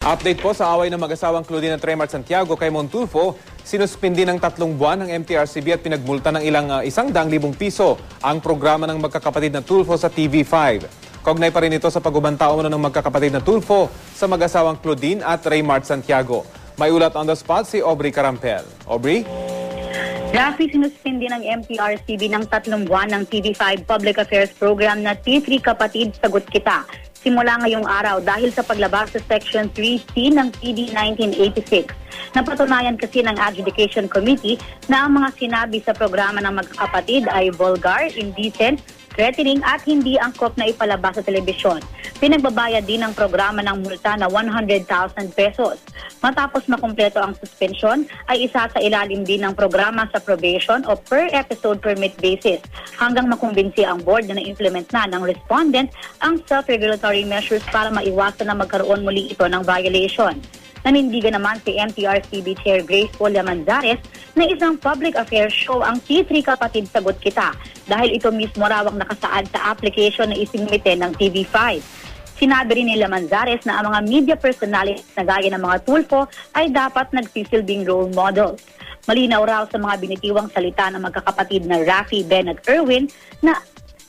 Update po sa away ng mag-asawang Claudine at Raymart Santiago kay Montulfo, sinuspindi ng 3 buwan ng MTRCB at pinagmulta ng ilang 100,000 piso ang programa ng magkakapatid na Tulfo sa TV5. Kaugnay pa rin ito sa pag-ubanta umano ng magkakapatid na Tulfo sa mag-asawang Claudine at Raymart Santiago. May ulat on the spot si Aubrey Carampel. Aubrey? Rafi, sinuspindi ng MTRCB ng 3 buwan ng TV5 Public Affairs Program na T3 Kapatid Sagot Kita simula ngayong araw dahil sa paglabas sa Section 3C ng PD 1986. Napatunayan kasi ng Adjudication Committee na ang mga sinabi sa programa ng magkakapatid ay vulgar, indecent, threatening at hindi angkop na ipalabas sa telebisyon. Pinagbabayad din ng programa ng multa na 100,000 pesos. Matapos makumpleto ang suspension, ay isa sa ilalim din ng programa sa probation o per episode permit basis hanggang makumbinsi ang board na na-implement na ng respondent ang self-regulatory measures para maiwasan na magkaroon muli ito ng violation. Nanindigan naman si MTRCB Chair Grace Polia Manzares na isang public affairs show ang T3 Kapatid Sagot Kita dahil ito mismo raw ang nakasaad sa application na isinumite ng TV5. Sinabi rin nila Manzares na ang mga media personalities na gaya ng mga Tulfo ay dapat nagsisilbing role models. Malinaw raw sa mga binitiwang salita ng magkakapatid na Rafi, Ben at Erwin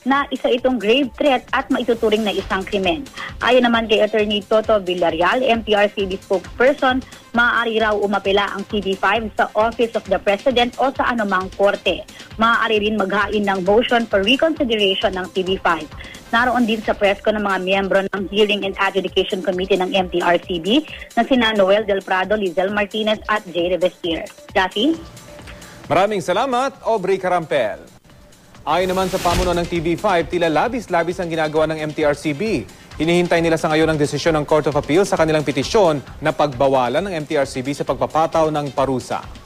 na isa itong grave threat at maituturing na isang krimen. Ayon naman kay Attorney Toto Villarreal, MTRCB spokesperson, maaari raw umapela ang TV5 sa Office of the President o sa anumang korte. Maaari rin maghain ng motion for reconsideration ng TV5. Naroon din sa presko ng mga miyembro ng Hearing and Adjudication Committee ng MTRCB na sina Noel Del Prado, Lizelle Martinez at Jay Revestier. Rafi? Maraming salamat, Aubrey Carampel. Ayon naman sa pamuno ng TV5, tila labis-labis ang ginagawa ng MTRCB. Hinihintay nila sa ngayon ang desisyon ng Court of Appeal sa kanilang petisyon na pagbawalan ng MTRCB sa pagpapataw ng parusa.